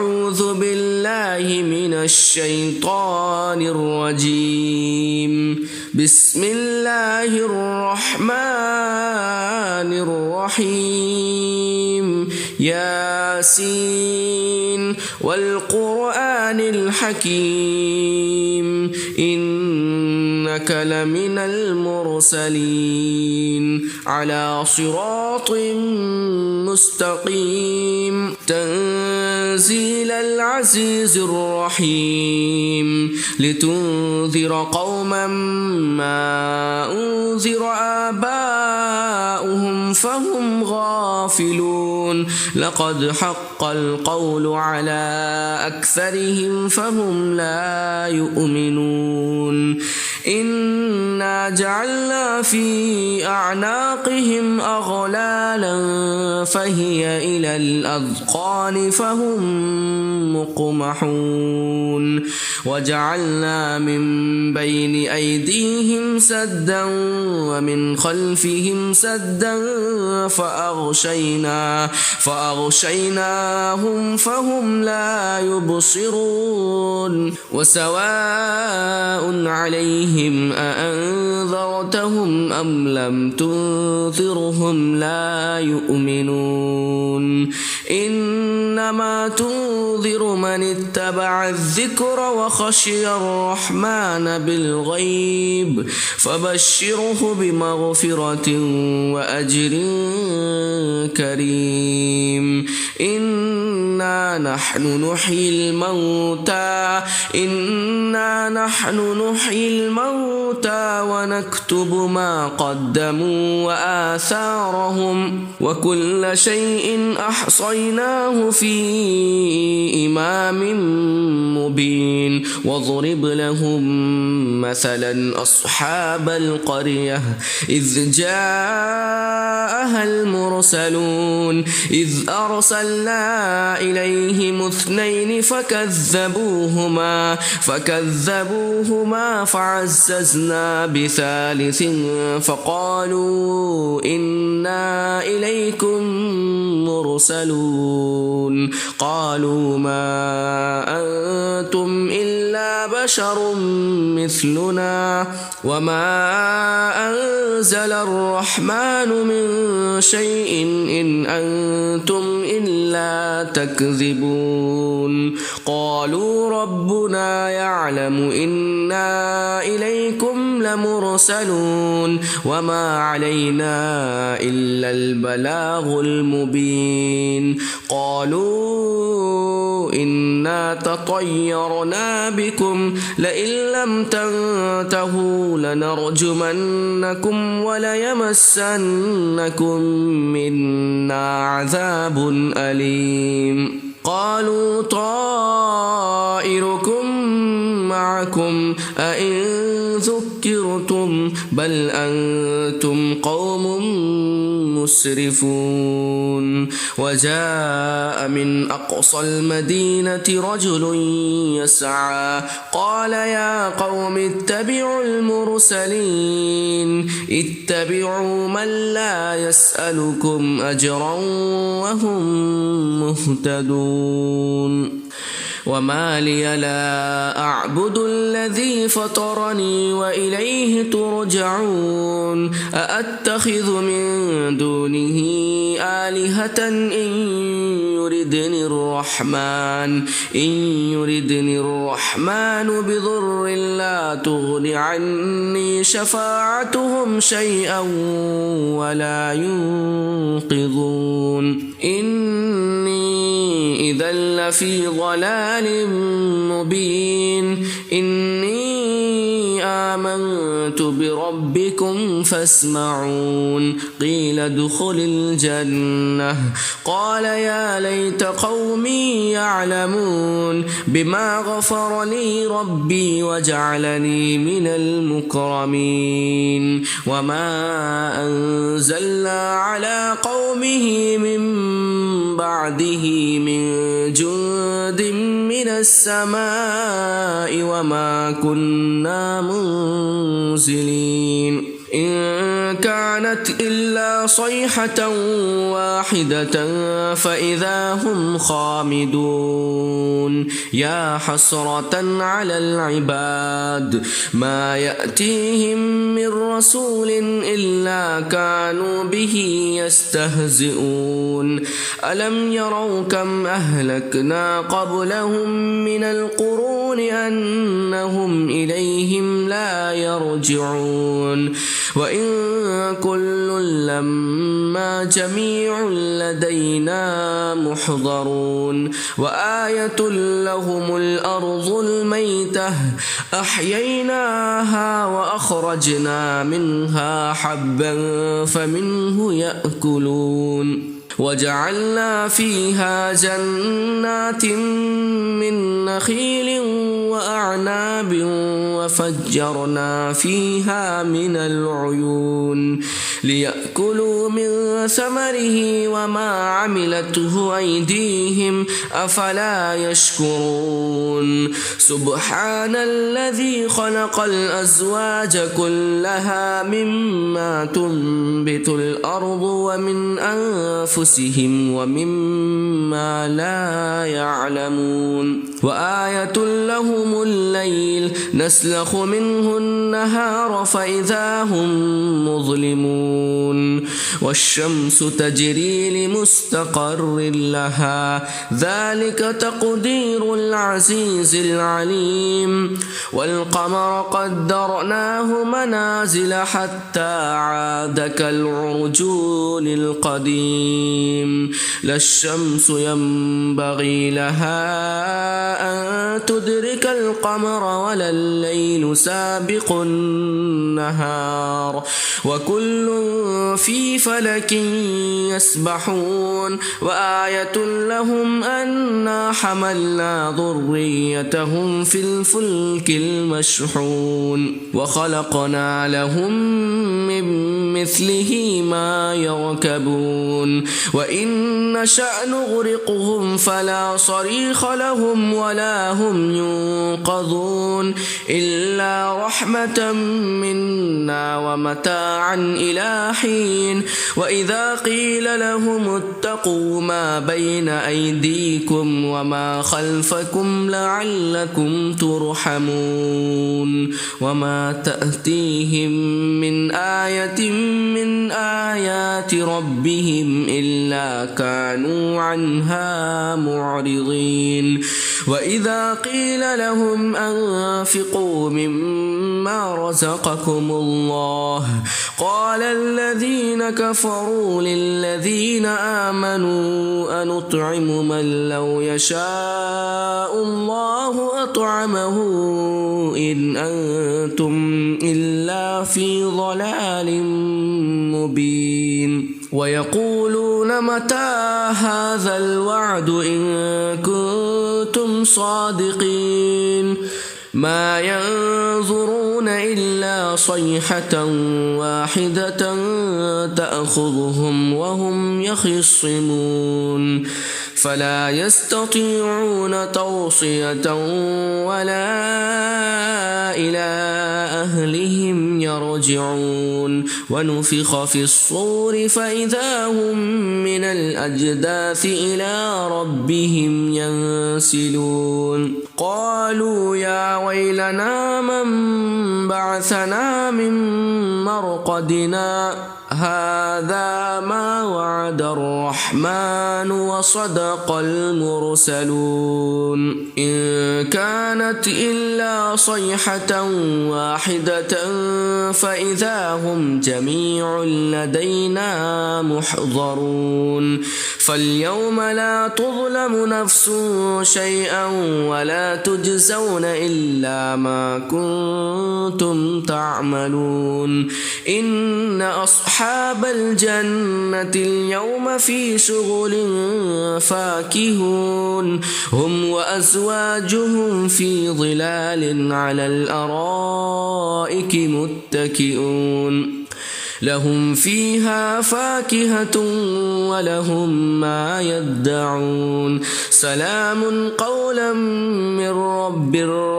أعوذ بالله من الشيطان الرجيم. بسم الله الرحمن الرحيم. ياسين والقرآن الحكيم إنك لمن المرسلين على صراط مستقيم تنزيل العزيز الرحيم لتنذر قوما ما أنذر آباؤهم فهم غافلون لقد حق القول على أكثرهم فهم لا يؤمنون إنا جعلنا في أعناقهم أغلالا فهي إلى الأذقان فهم مقمحون وجعلنا من بين أيديهم سدا ومن خلفهم سدا فأغشيناهم فهم لا يبصرون وسواء عليهم أأنذرتهم أم لم تنذرهم لا يؤمنون إنما تنذر من اتبع الذكر وخشي الرحمن بالغيب فبشره بمغفرة وأجر كريم. إنا نحن نحيي الموتى ونكتب ما قدموا وآثارهم وكل شيء أحصيناه في إمام مبين. واضرب لهم مثلا أصحاب القرية إذ جاءها المرسلون إذ أرسلنا إليهم اثنين فكذبوهما فعززنا بثالث فقالوا إنا إليكم مرسلون قالوا ما أنتم إلا بشر مثلنا وما أنزل الرحمن من شيء إن أنتم إلا تكذبون. قالوا ربنا يعلم إنا إليكم لمرسلون وما علينا إلا البلاغ المبين. قالوا إنا تطيرنا بكم لئن لم تنتهوا لنرجمنكم وليمسنكم منا عذاب أليم. قالوا طائركم معكم أئن ذكرتم بل أنتم قوم مسرفون. وجاء من أقصى المدينة رجل يسعى قال يا قوم اتبعوا المرسلين اتبعوا من لا يسألكم أجرا وهم مهتدون. وما لي لا أعبد الذي فطرني وإليه ترجعون. أأتخذ من دونه آلهة إن يردني الرحمن بضر لا تغن عني شفاعتهم شيئا ولا ينقذون. إني إذا لفي ضلال مبين. إني آمنت بربكم فاسمعون. قيل ادخل الجنة قال يا ليت قومي يعلمون بما غفر لي ربي وجعلني من المكرمين. وما أنزلنا على قومه من بعده من جند من السماء وما كنا منزلين. إن كانت إلا صيحة واحدة فإذا هم خامدون يا حسرة على العباد ما يأتيهم من رسول إلا كانوا به يستهزئون ألم يروا كم أهلكنا قبلهم من القرون أنهم إليهم لا يرجعون وإن كل لما جميع لدينا محضرون وآية لهم الأرض الميتة أحييناها وأخرجنا منها حبا فمنه يأكلون وجعلنا فيها جنات من نخيل وأعناب وفجرنا فيها من العيون ليأكلوا من ثمره وما عملته أيديهم أفلا يشكرون سبحان الذي خلق الأزواج كلها مما تنبت الأرض ومن أنفسهم ومما لا يعلمون وآية لهم الليل نسلخ منه النهار فإذا هم مظلمون والشمس تجري لمستقر لها ذلك تقدير العزيز العليم والقمر قدرناه منازل حتى عاد كالعرجون القديم لا الشمس ينبغي لها أن تدرك القمر ولا الليل سابق النهار وكل في فلك يسبحون وآية لهم أنا حملنا ذريتهم في الفلك المشحون وخلقنا لهم من مثله ما يركبون وإن نشأ نغرقهم فلا صريخ لهم ولا هم ينقذون إلا رحمة منا ومتاعا إلى حين وإذا قيل لهم اتقوا ما بين أيديكم وما خلفكم لعلكم ترحمون وما تأتيهم من آية من آيات ربهم إلا كانوا عنها معرضين وإذا قيل لهم أنفقوا مما رزقكم الله قال الذين كفروا للذين آمنوا أنطعم من لو يشاء الله أطعمه إن أنتم إلا في ضلال مبين ويقولون متى هذا الوعد إن كنتم صادقين ما ينظرون إلا صيحة واحدة تأخذهم وهم يخصمون فلا يستطيعون توصية ولا إلى أهلهم يرجعون ونفخ في الصور فإذا هم من الأجداث إلى ربهم ينسلون قالوا يا ويلنا من بعثنا من مرقدنا هذا ما وعد الرحمن وصدق المرسلون إن كانت إلا صيحة واحدة فإذا هم جميع لدينا محضرون فاليوم لا تظلم نفس شيئا ولا تجزون إلا ما كنتم تعملون إن أصحاب الجنة اليوم في شغل فاكهون هم وأزواجهم في ظلال على الأرائك متكئون لهم فيها فاكهة ولهم ما يدعون سلام قولا من رب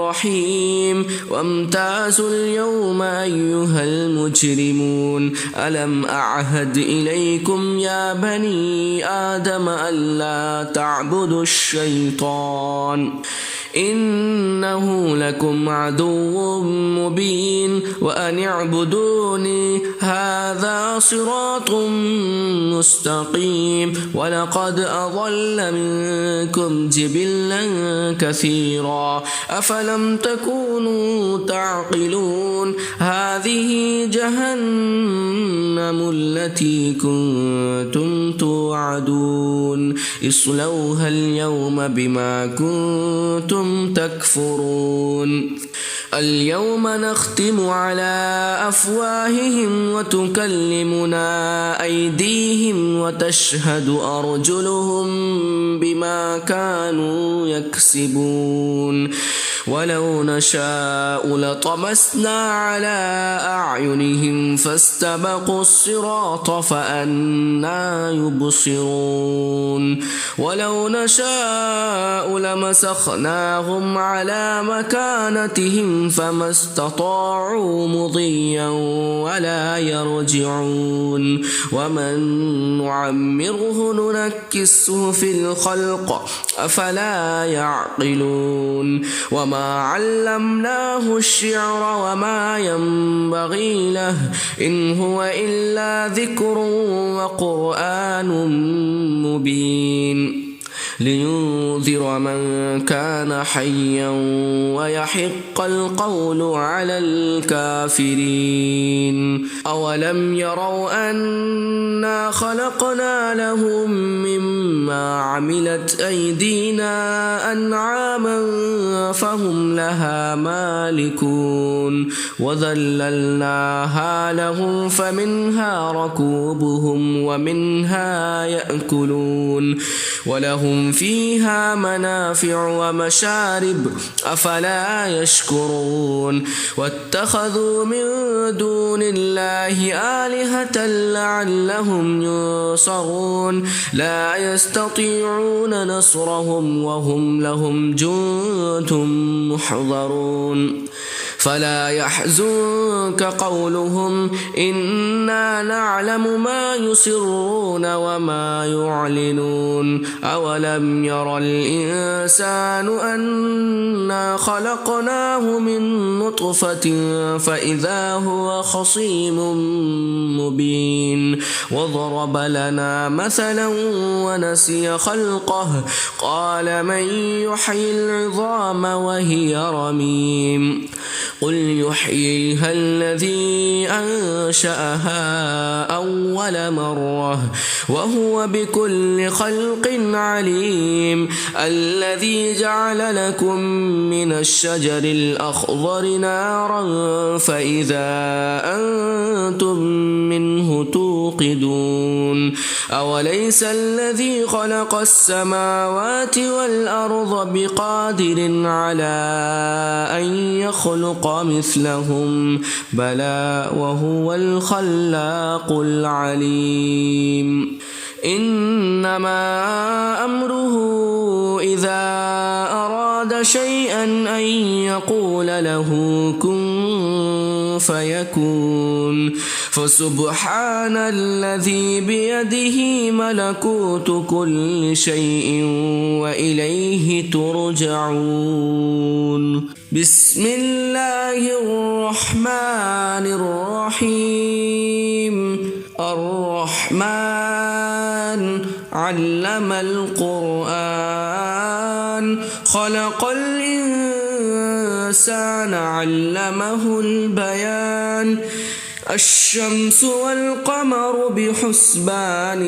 رحيم وامتازوا اليوم أيها المجرمون ألم أعهد إليكم يا بني آدم ألا تعبدوا الشيطان إنه لكم عدو مبين وأن اعبدوني هذا صراط مستقيم ولقد أضل منكم جبلا كثيرا أفلم تكونوا تعقلون هذه جهنم التي كنتم توعدون اصلوها اليوم بما كنتم تكفرون اليوم نختم على أفواههم وتكلمنا أيديهم وتشهد أرجلهم بما كانوا يكسبون ولو نشاء لطمسنا على أعينهم فاستبقوا الصراط فأنى يبصرون ولو نشاء لمسخناهم على مكانتهم فما استطاعوا مضيا ولا يرجعون ومن نعمره ننكسه في الخلق أفلا يعقلون وما علمناه الشعر وما ينبغي له إن هو إلا ذكر وقرآن مبين لينذر من كان حيا ويحق القول على الكافرين أولم يروا أنا خلقنا لهم مما عملت أيدينا أنعاما فهم لها مالكون وذللناها لهم فمنها ركوبهم ومنها يأكلون ولهم فيها منافع ومشارب أفلا يشكرون واتخذوا من دون الله آلهة لعلهم ينصرون لا يستطيعون نصرهم وهم لهم جند محضرون فلا يحزنك قولهم إنا نعلم ما يسرون وما يعلنون أولم ير الإنسان أنا خلقناه من نطفة فإذا هو خصيم مبين وضرب لنا مثلا ونسي خلقه قال من يحيي العظام وهي رميم قل يحييها الذي أنشأها أول مرة وهو بكل خلق عليم الذي جعل لكم من الشجر الأخضر نارا فإذا أنتم منه توقدون أوليس الذي خلق السماوات والأرض بقادر على أن يخلق مثلهم بلى وهو الخلاق العليم إنما أمره إذا أراد شيئا أن يقول له كن فيكون فسبحان الذي بيده ملكوت كل شيء وإليه ترجعون بسم الله الرحمن الرحيم الرحمن علم القرآن خلق الإنسان علمه البيان الشمس والقمر بحسبان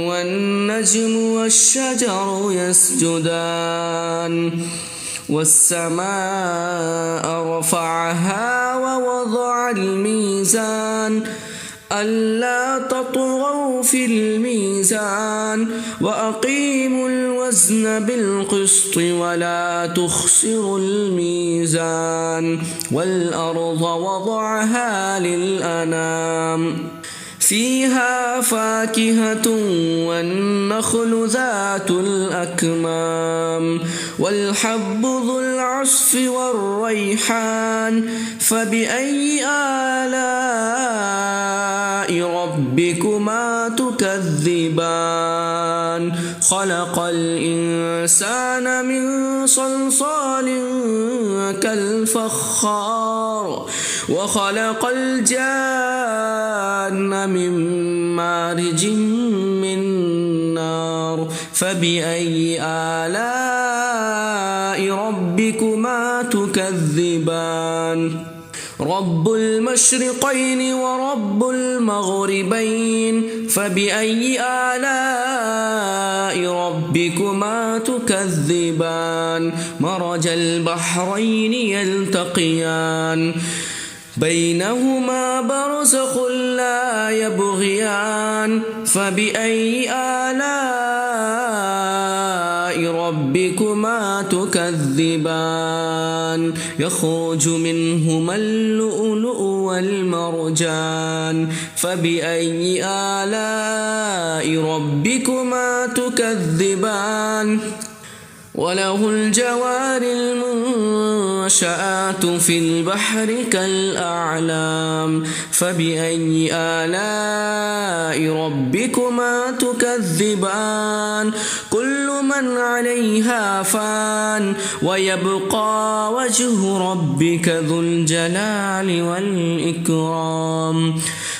والنجم والشجر يسجدان والسماء رفعها ووضع الميزان ألا تطغوا في الميزان وأقيموا الوزن بالقسط ولا تخسروا الميزان والأرض وضعها للأنام فيها فاكهة والنخل ذات الأكمام والحب ذو العصف والريحان فبأي آلاء ربكما تكذبان خلق الإنسان من صلصال كالفخار وخلق الجان من مارج من نار فبأي آلاء ربكما تكذبان رب المشرقين ورب المغربين فبأي آلاء ربكما تكذبان مرج البحرين يلتقيان بينهما برزخ لا يبغيان فبأي آلاء ربكما تكذبان يخرج منهما اللؤلؤ والمرجان فبأي آلاء ربكما تكذبان وله الجوار المنشآت في البحر كالأعلام فبأي آلاء ربكما تكذبان كل من عليها فان ويبقى وجه ربك ذو الجلال والإكرام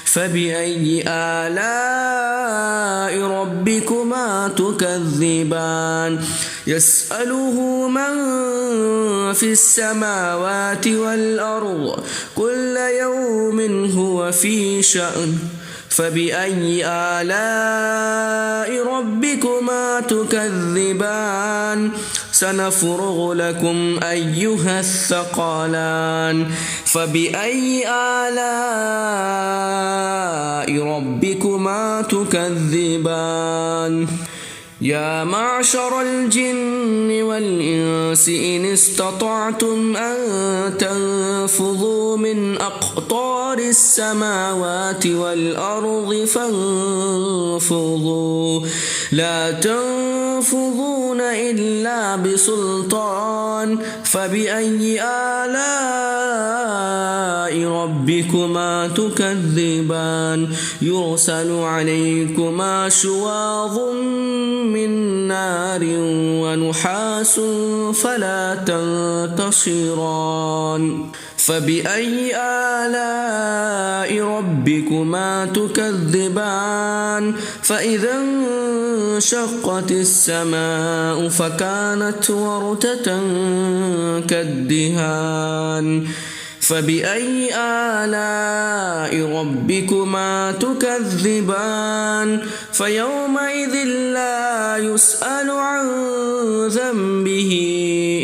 فبأي آلاء ربكما تكذبان يسأله من في السماوات والأرض كل يوم هو في شأن فبأي آلاء ربكما تكذبان سنفرغ لكم أيها الثقلان فبأي آلاء ربكما تكذبان يا معشر الجن والإنس إن استطعتم أن تنفذوا من أقطار السماوات والأرض فانفذوا لا تنفذون إلا بسلطان فبأي آلاء ربكما تكذبان يرسل عليكما شواظ من نار ونحاس فلا تنتصران فبأي آلاء ربكما تكذبان فإذا انشقت السماء فكانت وردة كالدهان فبأي آلاء ربكما تكذبان فيومئذ لا يسأل عن ذنبه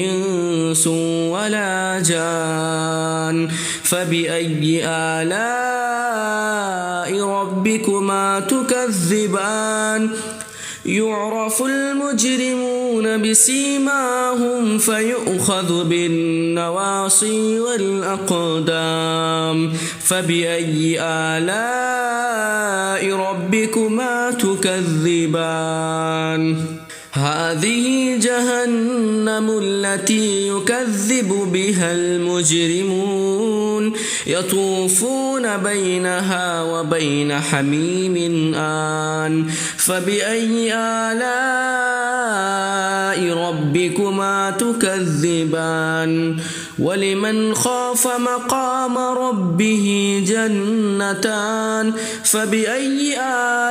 إنس ولا جان فبأي آلاء ربكما تكذبان يعرف المجرمون بسيماهم فيؤخذ بالنواصي والأقدام فبأي آلاء ربكما تكذبان هذه جهنم التي يكذب بها المجرمون يطوفون بينها وبين حميم آن فبأي آلاء ربكما تكذبان ولمن خاف مقام ربه جنتان فبأي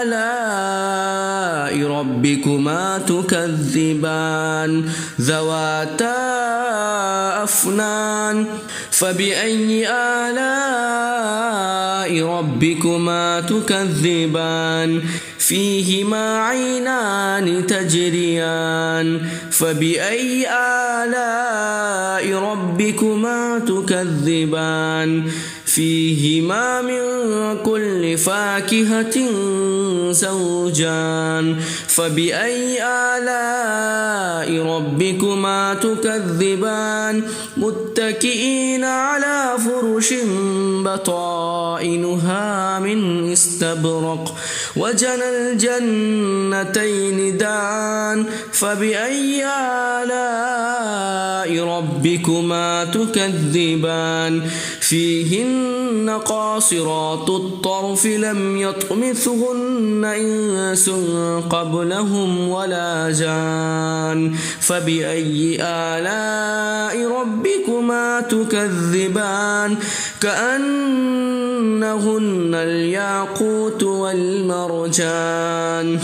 آلاء ربكما تكذبان ذواتا أفنان فبأي آلاء ربكما تكذبان فيهما عينان تجريان فبأي آلاء ربكما تكذبان فيهما من كل فاكهة زوجان فبأي آلاء ربكما تكذبان متكئين على فرش بطائنها من استبرق وجنى الجنتين دان فبأي آلاء ربكما تكذبان فيهن قاصرات الطرف لم يطمثهن إنس قبلهم ولا جان فبأي آلاء ربكما تكذبان كأنهن الياقوت والمرجان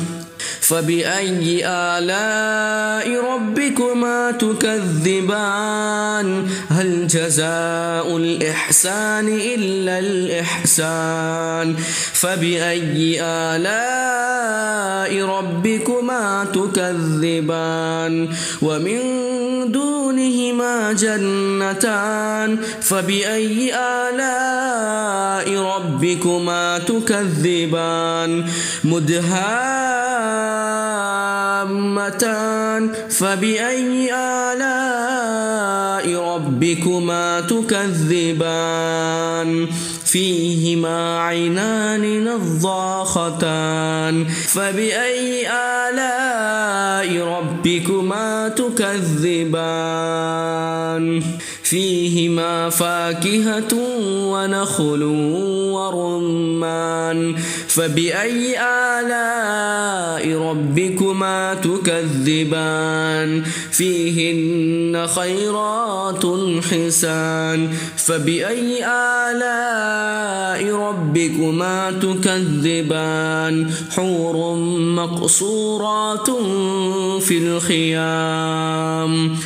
فبأي آلاء ربكما تكذبان هل جزاء الإحسان إلا الإحسان فبأي آلاء ربكما تكذبان ومن دونهما جنتان فبأي آلاء ربكما تكذبان مدهامتان فبأي آلاء ربكما تكذبان فيهما عينان نضاختان فبأي آلاء ربكما تكذبان فيهما فاكهة ونخل ورمان فبأي آلاء ربكما تكذبان فيهن خيرات حسان فبأي آلاء ربكما تكذبان حور مقصورات في الخيام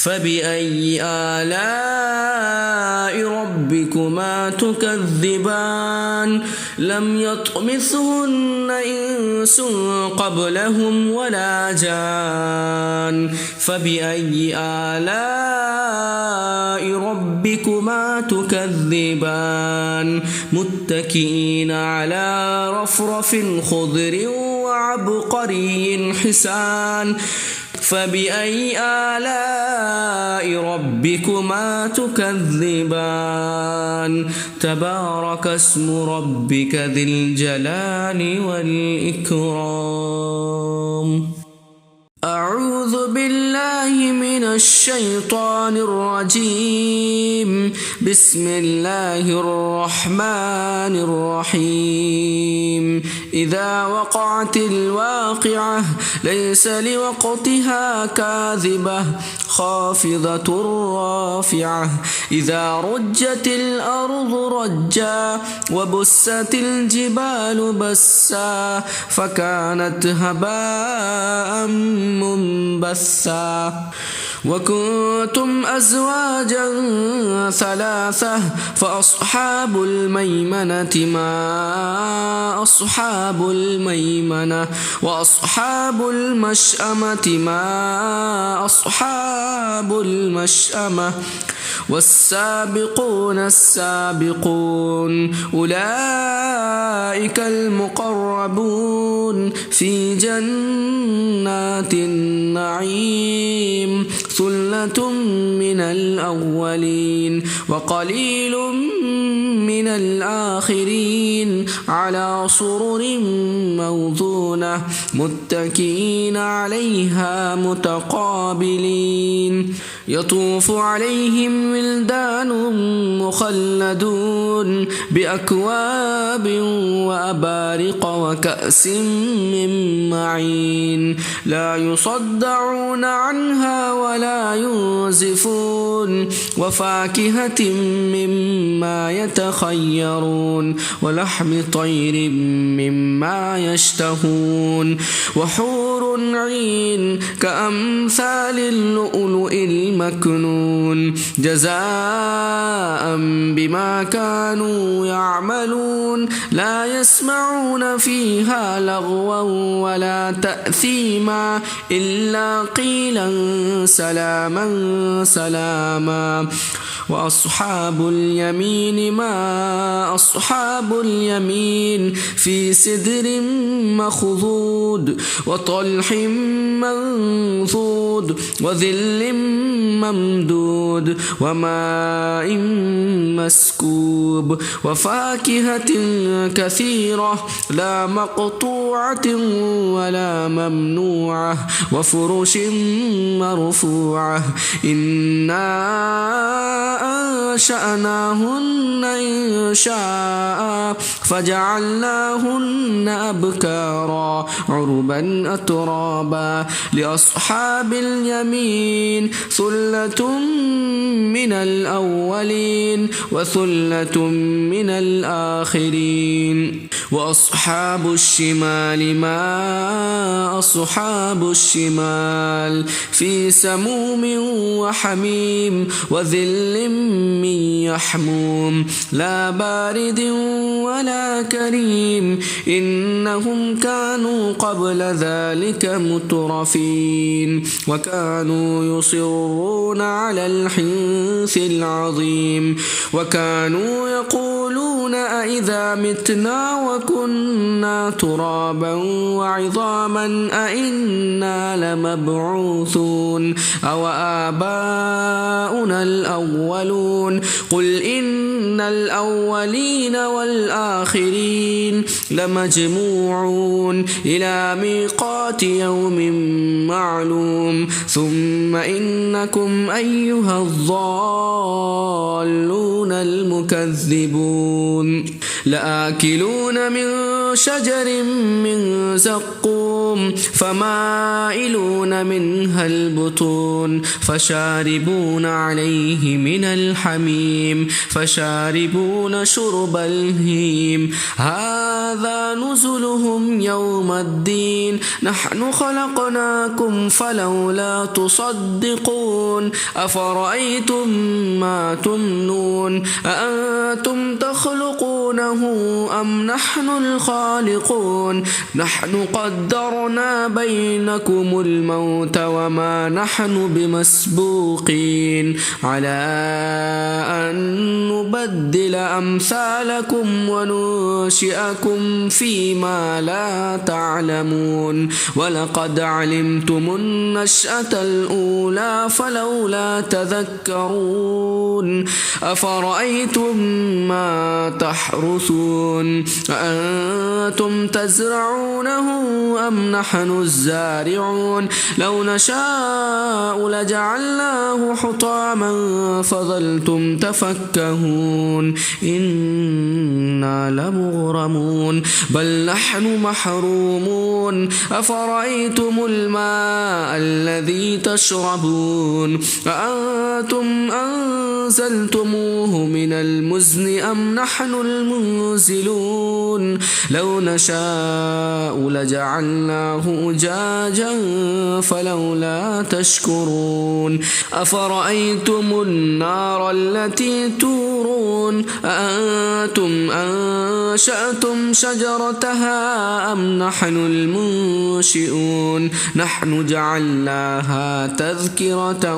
فبأي آلاء ربكما تكذبان لم يطمثهن إنس قبلهم ولا جان فبأي آلاء ربكما تكذبان متكئين على رفرف خضر وعبقري حسان فبأي آلاء ربكما تكذبان تبارك اسم ربك ذي الجلال والإكرام أعوذ بالله من الشيطان الرجيم بسم الله الرحمن الرحيم إذا وقعت الواقعة ليس لوقتها كاذبة خافضة رافعة إذا رجت الأرض رجا وبست الجبال بسا فكانت هباء منبثا وكنتم أزواجا ثلاثة فأصحاب الميمنة ما أصحاب الميمنة وأصحاب المشأمة ما أصحاب المشأمة والسابقون السابقون أولئك المقربون في جنات النعيم ثلة من الأولين وقليل من الآخرين على سرر موضونة متكئين عليها متقابلين يطوف عليهم ولدان مخلدون بأكواب وأبارق وكأس من معين لا يصدعون عنها ولا ينزفون وفاكهة مما يتخيرون ولحم طير مما يشتهون وحور عين كأمثال اللؤلؤ المكنون جزاء بما كانوا يعملون لا يسمعون فيها لغوا ولا تأثيما إلا قيلا سلاما سلاما وأصحاب اليمين ما أصحاب اليمين في سدر مخضود وطلح منضود وظل ممدود وماء مسكوب وفاكهة كثيرة لا مقطوعة ولا ممنوعة وفرش مرفوعة إنا أنشأناهن إنشاء فجعلناهن أبكارا عربا أترابا لأصحاب اليمين ثلة من الأولين وثلة من الآخرين وأصحاب الشمال ما أصحاب الشمال في سموم وحميم وذل من يحموم لا بارد ولا كريم إنهم كانوا قبل ذلك مترفين وكانوا يصرون على الحنث العظيم وكانوا يقولون أئذا متنا وكنا ترابا وعظاما أئنا لمبعوثون أو آباؤنا الأولون قل إن الأولين والآخرين لمجموعون إلى ميقات يوم معلوم ثم إنكم أيها الضالون المكذبون لآكلون من شجر من زقوم فمائلون منها البطون فشاربون عليه من الحميم فشاربون شرب الهيم هذا نزلهم يوم الدين نحن خلقناكم فلولا تصدقون أفرأيتم ما تمنون أأنتم تخلقونه أم نحن الخالقون نحن قدرنا بينكم الموت وما نحن بمسبوقين على أن نبدل أمثالكم وننشئكم فيما لا تعلمون ولقد علمتم النشأة الأولى فلولا تذكرون أفرأيتم ما تحرثون أأنتم تزرعونه أم نحن الزارعون لو نشاء لجعلناه حطاما فظلتم تفكهون إنا لمغرمون بل نحن محرومون أفرأيتم الماء الذي تشربون أأنتم أنزلتموه من المزن أم نحن المنزلون لو نشاء لجعلناه أجاجا فلولا تشكرون أفرأيتم النار التي تورون أأنتم أنشأتم شجرتها أم نحن المنشئون نحن جعلناها تذكرة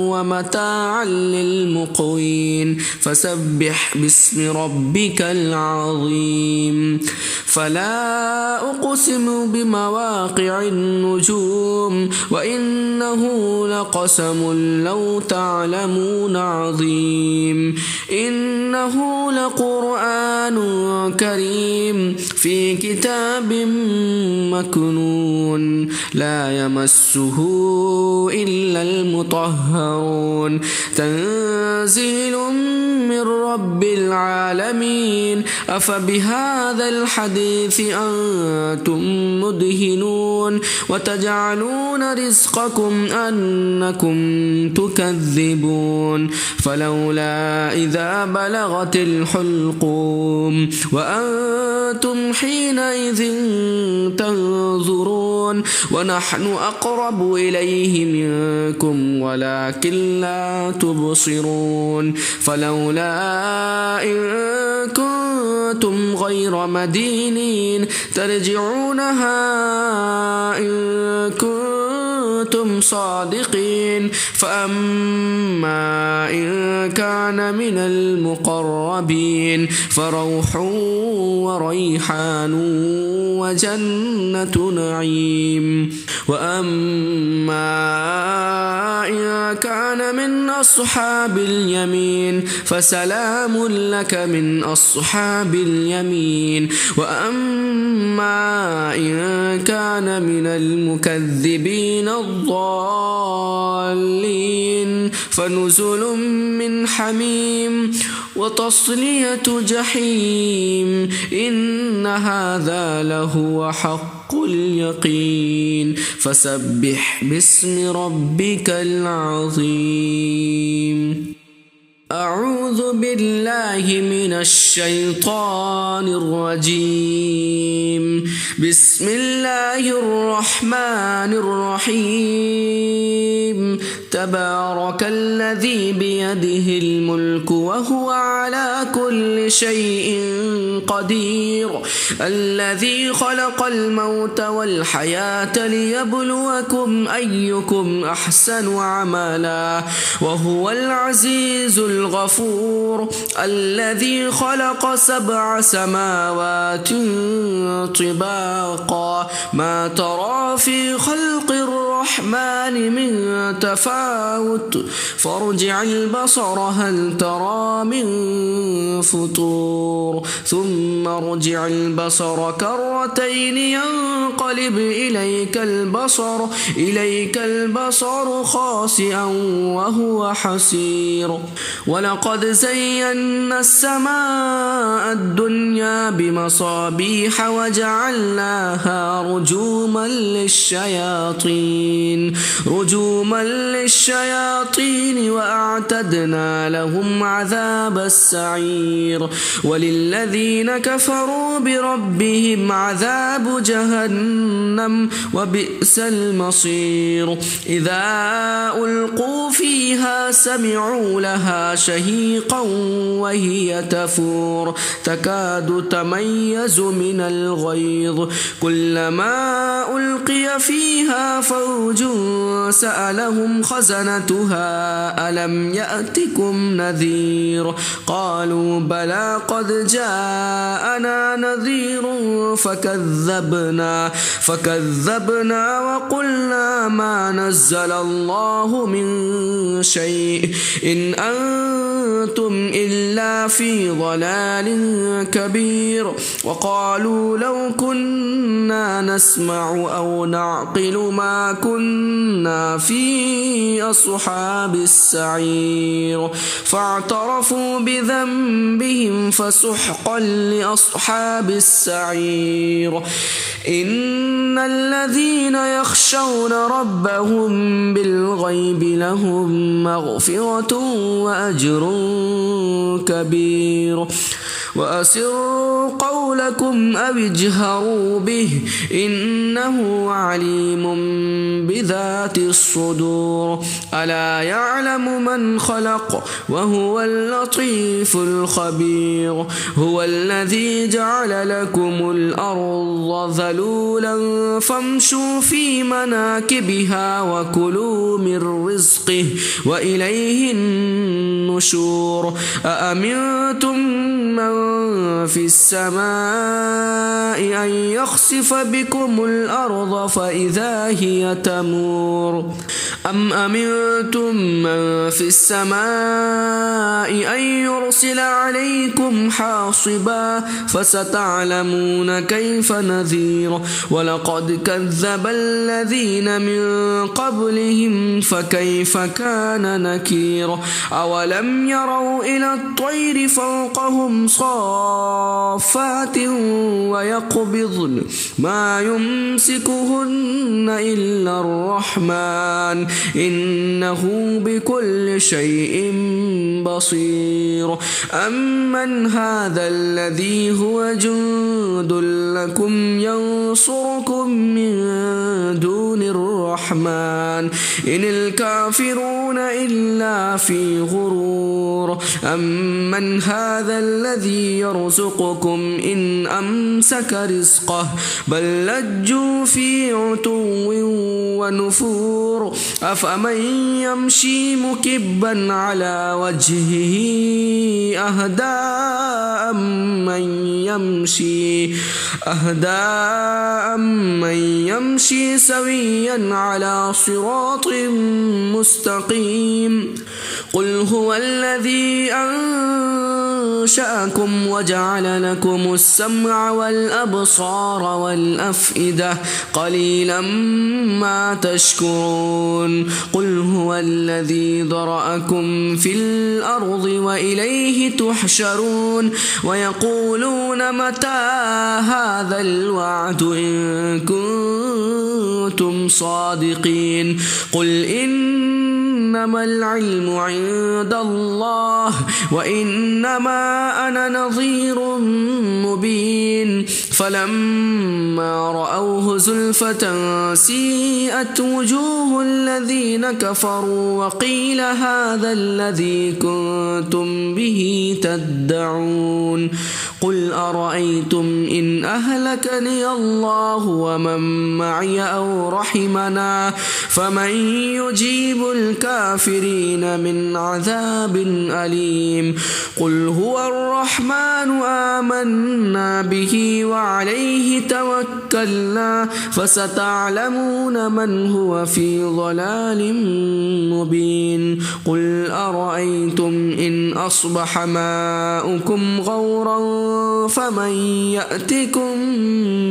ومتاعا للمقوين فسبح باسم ربك العظيم فلا أقسم بمواقع النجوم وإنه لقسم لو تعلمون عظيم إنه لقرآن كريم في كتاب مكنون لا يمسه إلا المطهرون تنزيل من رب العالمين أفبهذا الحديث أنتم مدهنون وتجعلون رزقكم أنكم تكذبون فلولا إذا بلغت الحلقوم وأنتم حينئذ تنظرون ونحن أقرب إليه منكم ولكن لا تبصرون فلولا إن كنتم غير مدينين ترجعونها إن كنتم كنتم صادقين فأما إن كان من المقربين فروح وريحان وجنة نعيم وأما إن كان من أصحاب اليمين فسلام لك من أصحاب اليمين وأما إن كان من المكذبين الضالين فنزل من حميم وتصلية جحيم إن هذا لهو حق اليقين فسبح باسم ربك العظيم. أعوذ بالله من الشيطان الرجيم. بسم الله الرحمن الرحيم. تبارك الذي بيده الملك وهو على كل شيء قدير الذي خلق الموت والحياة ليبلوكم أيكم أحسن عملا وهو العزيز الغفور الذي خلق 7 سماوات طباقا ما ترى في خلق الرحمن من تفاوت فارجع البصر هل ترى من فطور ثم ارجع البصر كرتين ينقلب إليك البصر خاسئا وهو حسير ولقد زينا السماء الدنيا بمصابيح وجعلناها رجوما للشياطين وأعتدنا لهم عذاب السعير وللذين كفروا بربهم عذاب جهنم وبئس المصير إذا ألقوا فيها سمعوا لها شهيقا وهي تفور تكاد تميز من الغيظ كلما ألقي فيها فوج سألهم خزنتها ألم يأتكم نذير قالوا بلى قد جاءنا نذير فكذبنا وقلنا ما نزل الله من شيء إن أنتم إلا في ضلال كبير وقالوا لو كنا نسمع أو نعقل ما كنا في أصحاب السعير فاعترفوا بذنبهم فسحقا لأصحاب السعير إن الذين يخشون ربهم بالغيب لهم مغفرة وأجر كبير وأسروا قولكم أو اجهروا به إنه عليم بذات الصدور ألا يعلم من خلق وهو اللطيف الخبير هو الذي جعل لكم الأرض ذلولا فامشوا في مناكبها وكلوا من رزقه وإليه النشور أأمنتم من في السماء أن يخسف بكم الأرض فإذا هي تمور أم أمنتم من في السماء أن يرسل عليكم حاصبا فستعلمون كيف نذير ولقد كذب الذين من قبلهم فكيف كان نكير أولم يروا إلى الطير فوقهم صافات ويقبضن ما يمسكهن إلا الرحمن إنه بكل شيء بصير أمن هذا الذي هو جند لكم ينصركم من دون الرحمن إن الكافرون إلا في غرور أمن هذا الذي يرزقكم إن أمسك رزقه بل لجوا في عتو ونفور أفمن يمشي مكبا على وجهه أهدى من يمشي سويا على صراط مستقيم قل هو الذي أنشأكم وجعل لكم السمع والأبصار والأفئدة قليلا ما تشكرون قل هو الذي ذرأكم في الأرض وإليه تحشرون ويقولون متى هذا الوعد إن كنتم صادقين قل إنما العلم عند الله وإنما أنا نظير مبين فلما رأوه زلفة سيئت وجوه الذين كفروا وقيل هذا الذي كنتم به تدعون قل أرأيتم إن أهلكني الله ومن معي أو رحمنا فمن يجيب الكافرين من عذاب أليم قل هو الرحمن آمنا به وعليه توكلنا فستعلمون من هو في ضلال مبين قل أرأيتم إن أصبح ماؤكم غورا فمن يأتكم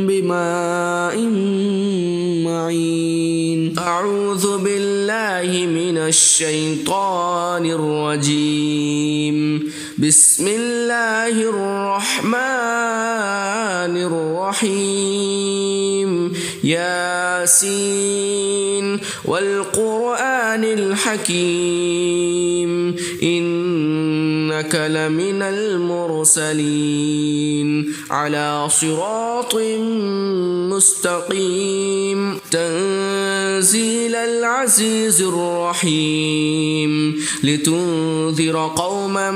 بماء معين أعوذ بالله من الشيطان الرجيم بسم الله الرحمن الرحيم ياسين والقرآن الحكيم إنك لمن المرسلين على صراط مستقيم تنزيل العزيز الرحيم لتنذر قوما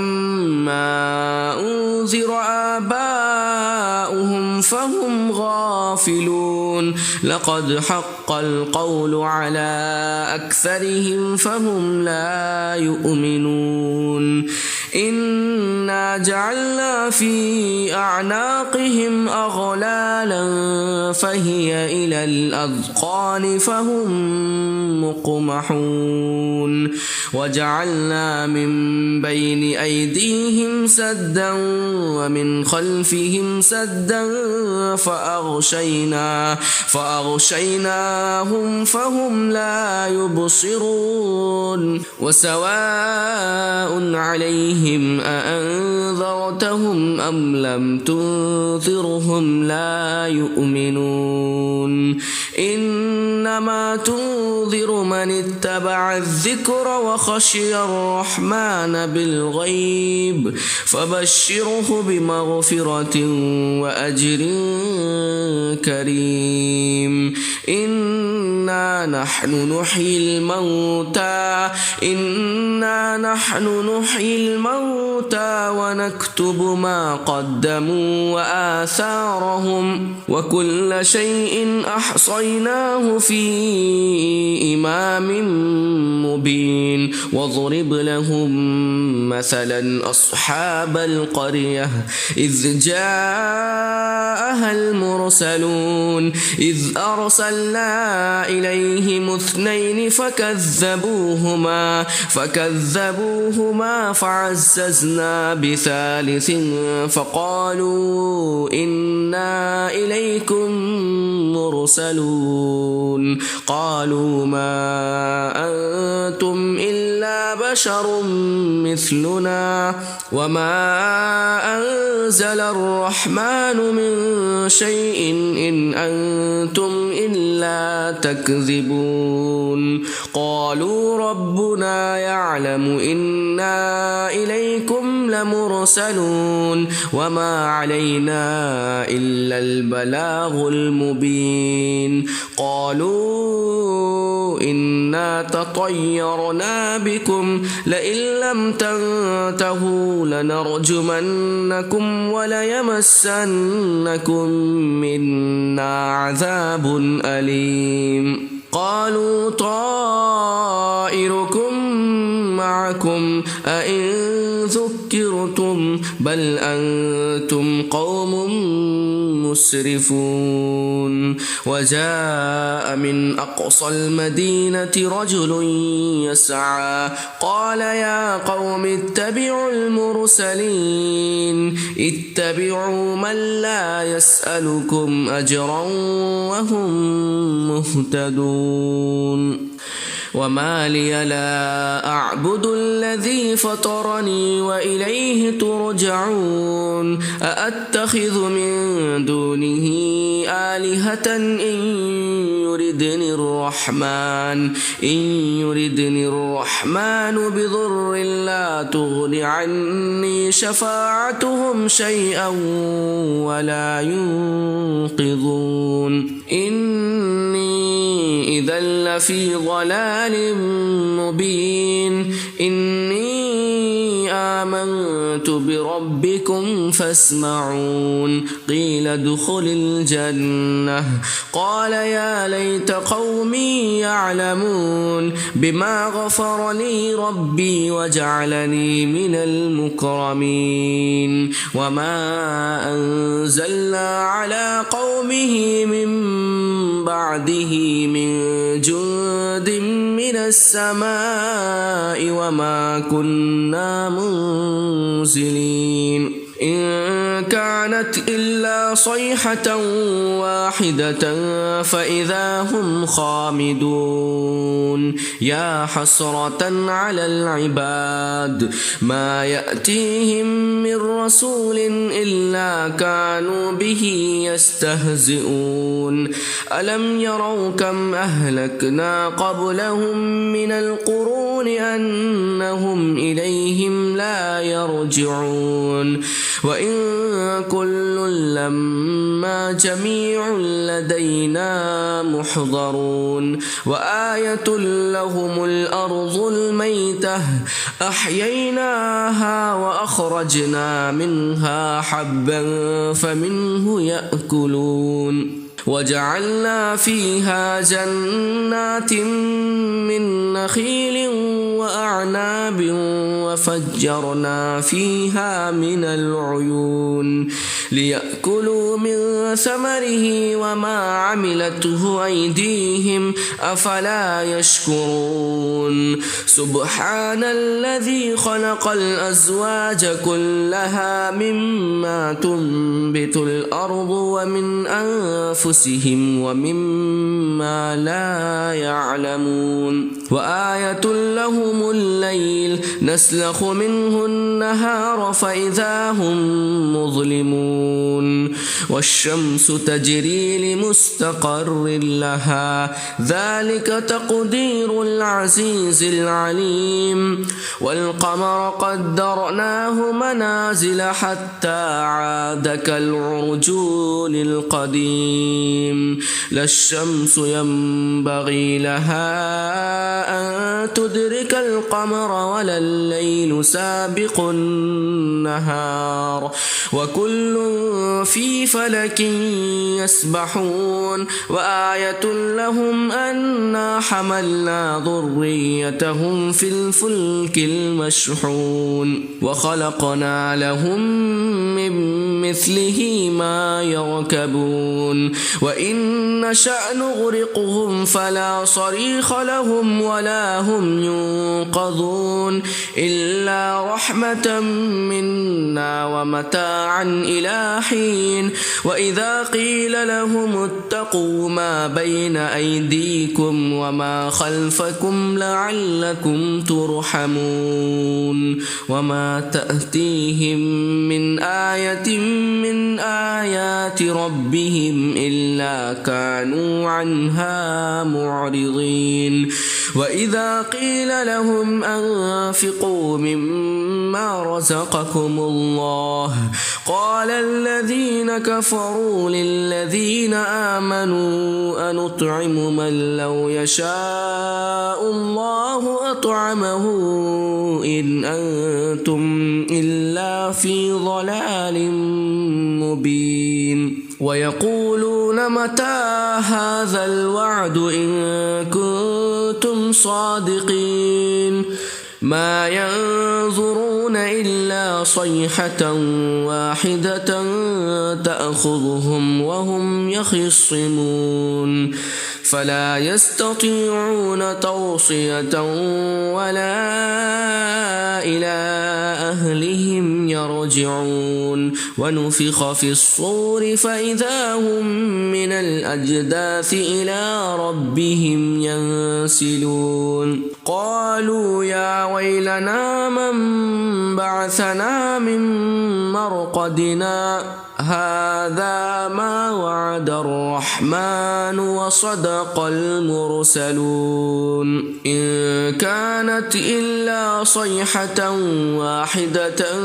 ما أنذر آباؤهم فهم غافلون لقد حق القول على أكثرهم فهم لا يؤمنون إنا جعلنا في أعناقهم أغلالا فهي إلى الأذقان فهم مقمحون وجعلنا من بين أيديهم سدا ومن خلفهم سدا فأغشيناهم فهم لا يبصرون وسواء عليهم أأنذرتهم أم لم تنذرهم لا يؤمنون إنما تنذر من اتبع الذكر وخشي الرحمن بالغيب فبشره بمغفرة وأجر كريم إنا نحن نحيي الموتى ونكتب ما قدموا وآثارهم وكل شيء أحصيناه في إمام مبين واضرب لهم مثلا أصحاب القرية إذ جاءها المرسلون إذ أرسلنا إليهم 2 فكذبوهما فعززنا ب3 فقالوا إنا إليكم مرسلون قالوا ما أنتم إلا إلا بشر مثلنا وما أنزل الرحمن من شيء إن أنتم إلا تكذبون قالوا ربنا يعلم إنا إليكم لمرسلون وما علينا إلا البلاغ المبين قالوا إنا تطيرنا بكم لئن لم تنتهوا لنرجمنكم وليمسنكم منا عذاب أليم قالوا طائركم معكم أئن ذكرتم بل أنتم قوم مسرفون وجاء من أقصى المدينة رجل يسعى قال يا قوم اتبعوا المرسلين اتبعوا من لا يسألكم أجرا وهم مهتدون وما لي لا أعبد الذي فطرني وإليه ترجعون أأتخذ من دونه آلهة إن يردني الرحمن بضر لا تغن عني شفاعتهم شيئا ولا ينقذون إني إذا لفي ضلال مبين إني آمنت بربكم فاسمعون قيل ادخل الجنة قال يا ليت قومي يعلمون بما غفر لي ربي وجعلني من المكرمين وما أنزلنا على قومه من بعده من جند من السماء وما كنا منزلين إن كانت إلا صيحة واحدة فإذا هم خامدون يا حسرة على العباد ما يأتيهم من رسول إلا كانوا به يستهزئون ألم يروا كم أهلكنا قبلهم من القرون أنهم إليهم لا يرجعون وإن كل لما جميع لدينا محضرون وآية لهم الأرض الميتة أحييناها وأخرجنا منها حبا فمنه يأكلون وجعلنا فيها جنات من نخيل وأعناب وفجرنا فيها من العيون ليأكلوا من ثمره وما عملته أيديهم أفلا يشكرون سبحان الذي خلق الأزواج كلها مما تنبت الأرض ومن أنفسهم ومما لا يعلمون وآية لهم الليل نسلخ منه النهار فإذا هم مظلمون والشمس تجري لمستقر لها ذلك تقدير العزيز العليم والقمر قدرناه منازل حتى عاد كالعرجون القديم لا الشمس ينبغي لها أن تدرك القمر ولا الليل سابق النهار وكل في فلك يسبحون وآية لهم أنا حملنا ذريتهم في الفلك المشحون وخلقنا لهم من مثله ما يركبون وإن نشأ نغرقهم فلا صريخ لهم ولا هم ينقذون إلا رحمة منا ومتاعا إلى حين وإذا قيل لهم اتقوا ما بين أيديكم وما خلفكم لعلكم ترحمون وما تأتيهم من آية من آيات ربهم إلا كانوا عنها معرضين وإذا قيل لهم أنفقوا مما رزقكم الله قال الذين كفروا للذين آمنوا أنطعم من لو يشاء الله أطعمه إن أنتم إلا في ضلال مبين ويقولون متى هذا الوعد إن كنتم صادقين ما ينظرون إلا صيحة واحدة تأخذهم وهم يخصمون فلا يستطيعون توصية ولا إلى أهلهم يرجعون ونفخ في الصور فإذا هم من الأجداث إلى ربهم ينسلون قالوا يا ويلنا من بعثنا من مرقدنا هذا ما وعد الرحمن وصدق المرسلون إن كانت إلا صيحة واحدة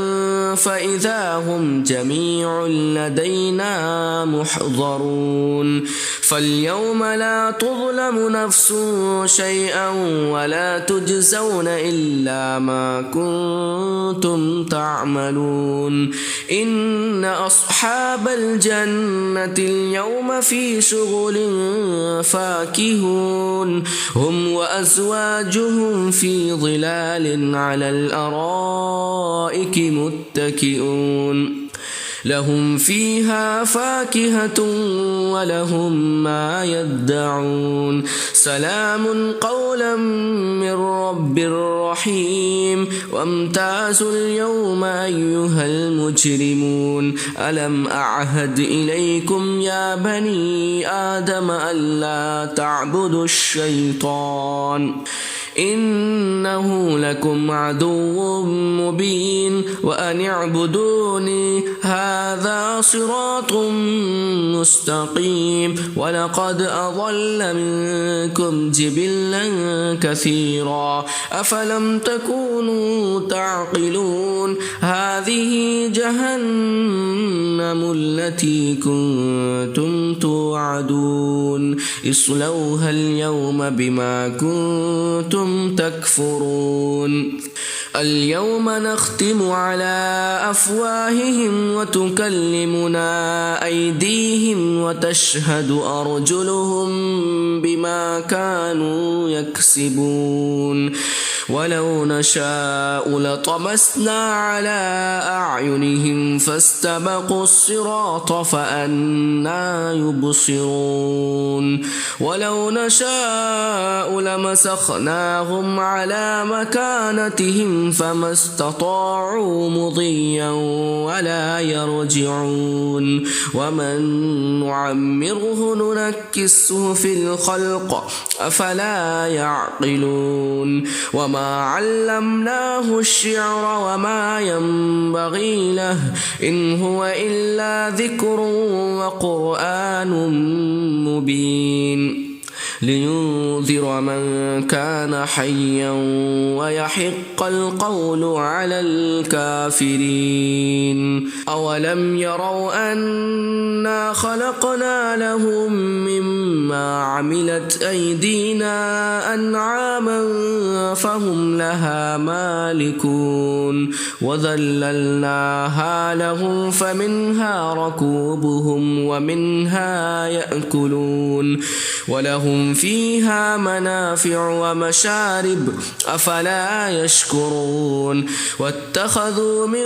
فإذا هم جميع لدينا محضرون فاليوم لا تظلم نفس شيئا ولا تجزون إلا ما كنتم تعملون إن أصحاب الجنة اليوم في شغل فاكهون هم وأزواجهم في ظلال على الأرائك متكئون لهم فيها فاكهة ولهم ما يدعون سلام قولا من رب رحيم وامتازوا اليوم أيها المجرمون ألم أعهد إليكم يا بني آدم ألا تعبدوا الشيطان إنه لكم عدو مبين وأن اعبدوني هذا صراط مستقيم ولقد أضل منكم جبلا كثيرا أفلم تكونوا تعقلون هذه جهنم التي كنتم توعدون اصلوها اليوم بما كنتم تكفرون اليوم نختم على أفواههم وتكلمنا أيديهم وتشهد أرجلهم بما كانوا يكسبون ولو نشاء لطمسنا على أعينهم فاستبقوا الصراط فأنى يبصرون ولو نشاء لمسخناهم على مكانتهم فما استطاعوا مضيا ولا يرجعون ومن نعمره ننكسه في الخلق أفلا يعقلون وما علمناه الشعر وما ينبغي له إن هو إلا ذكر وقرآن مبين لينذر من كان حيا ويحق القول على الكافرين أولم يروا أنا خلقنا لهم مما عملت أيدينا أنعاما فهم لها مالكون وذللناها لهم فمنها ركوبهم ومنها يأكلون ولهم فيها منافع ومشارب أفلا يشكرون واتخذوا من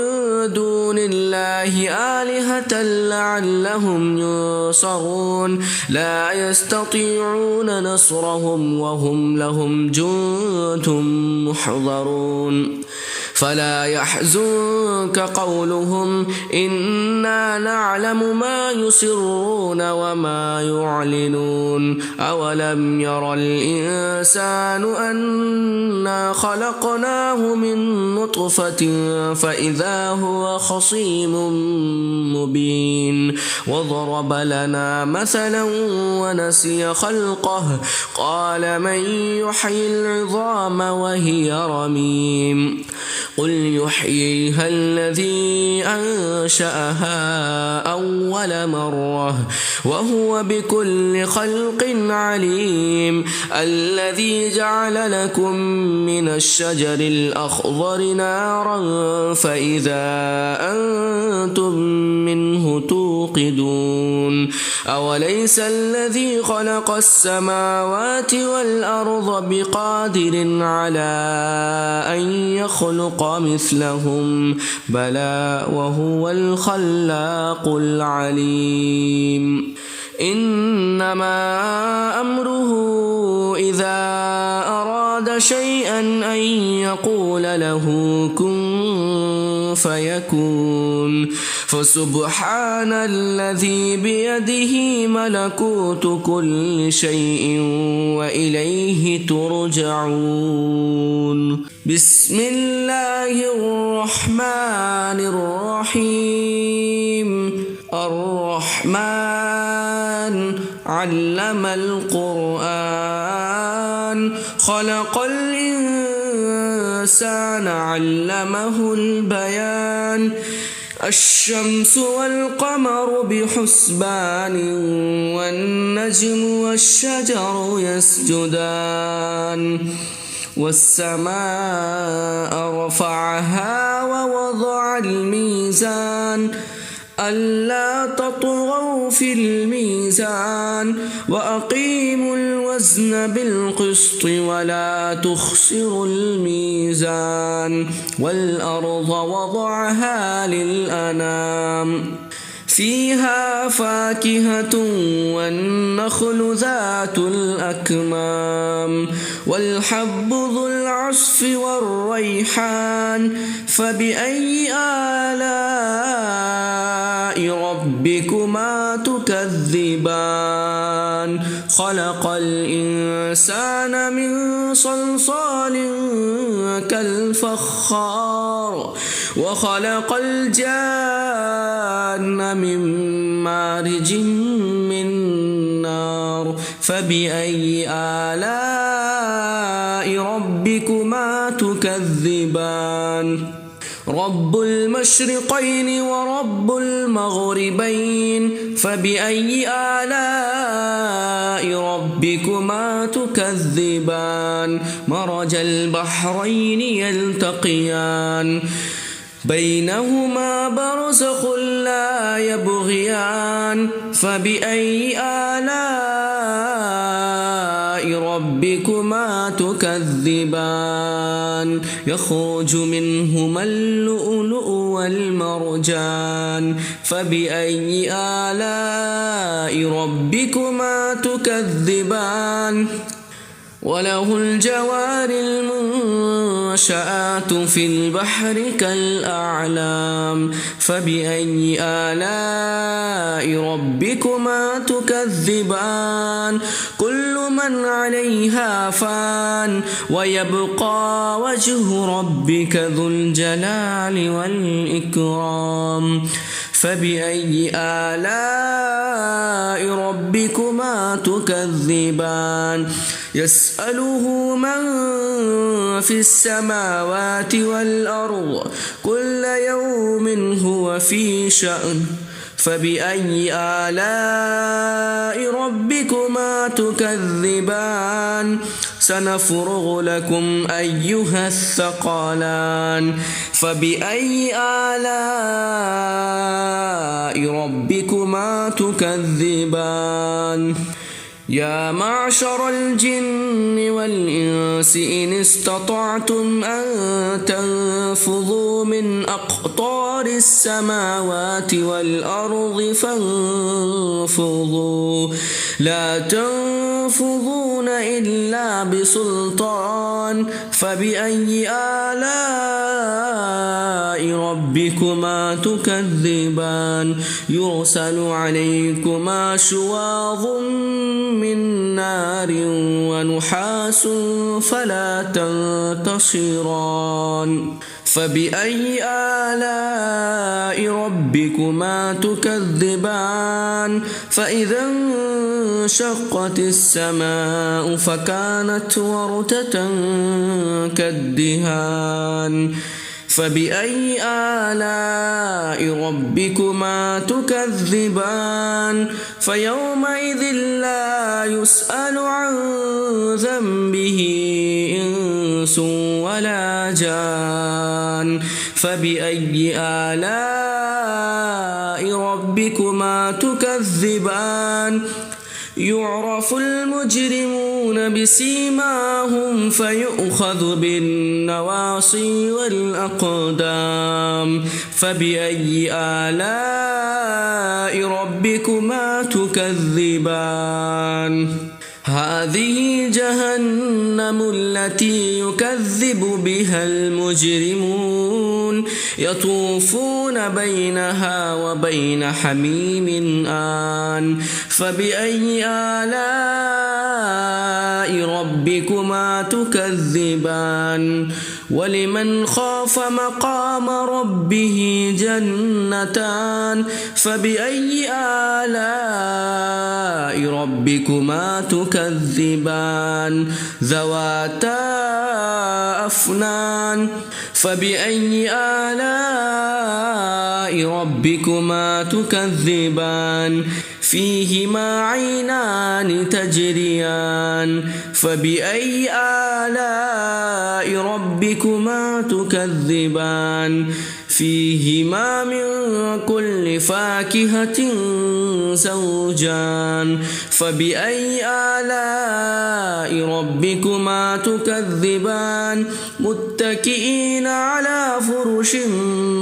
دون الله آلهة لعلهم ينصرون لا يستطيعون نصرهم وهم لهم جند محضرون فلا يحزنك قولهم إنا نعلم ما يسرون وما يعلنون أولم ير الإنسان أنا خلقناه من نطفة فإذا هو خصيم مبين وضرب لنا مثلا ونسي خلقه قال من يحيي العظام وهي رميم قل يحييها الذي أنشأها أول مرة وهو بكل خلق عليم الذي جعل لكم من الشجر الأخضر نارا فإذا أنتم منه توقدون أوليس الذي خلق السماوات والأرض بقادر على أن يخلق مثلهم بلى وهو الخلاق العليم إنما أمره إذا أراد شيئا أن يقول له كن فيكون فسبحان الذي بيده ملكوت كل شيء وإليه ترجعون بسم الله الرحمن الرحيم الرحمن علم القرآن خلق الإنسان علمه البيان الشمس والقمر بحسبان والنجم والشجر يسجدان والسماء رفعها ووضع الميزان ألا تطغوا في الميزان وأقيموا الوزن بالقسط ولا تخسروا الميزان والأرض وضعها للأنام فيها فاكهة والنخل ذات الأكمام والحب ذو العصف والريحان فبأي آلاء ربكما تكذبان خلق الإنسان من صلصال كالفخار وخلق الجان من مارج من نار فبأي آلاء ربكما تكذبان رب المشرقين ورب المغربين فبأي آلاء ربكما تكذبان مرج البحرين يلتقيان بينهما برزخ لا يبغيان فبأي آلاء ربكما تكذبان يخرج منهما اللؤلؤ والمرجان فبأي آلاء ربكما تكذبان وله الجوار المنشآت في البحر كالأعلام فبأي آلاء ربكما تكذبان كل من عليها فان ويبقى وجه ربك ذو الجلال والإكرام فبأي آلاء ربكما تكذبان يسأله من في السماوات والأرض كل يوم هو في شأن فبأي آلاء ربكما تكذبان سنفرغ لكم أيها الثقلان فبأي آلاء ربكما تكذبان يا معشر الجن والإنس إن استطعتم أن تنفذوا من أقطار السماوات والأرض فانفذوا لا تنفذون إلا بسلطان فبأي آلاء ربكما تكذبان يرسل عليكما شواظ من نار ونحاس فلا تنتصران فبأي آلاء ربكما تكذبان فإذا انشقت السماء فكانت وردة كالدهان فبأي آلاء ربكما تكذبان فيومئذ لا يسأل عن ذنبه إنس ولا جان فبأي آلاء ربكما تكذبان يعرف المجرمون بسيماهم فيؤخذ بالنواصي والأقدام فبأي آلاء ربكما تكذبان هذه جهنم التي يكذب بها المجرمون يطوفون بينها وبين حميم آن فبأي آلاء ربكما تكذبان ولمن خاف مقام ربه جنتان فبأي آلاء ربكما تكذبان ذواتا أفنان فبأي آلاء ربكما تكذبان فيهما عينان تجريان فبأي آلاء ربكما تكذبان فيهما من كل فاكهة زوجان فبأي آلاء ربكما تكذبان متكئين على فرش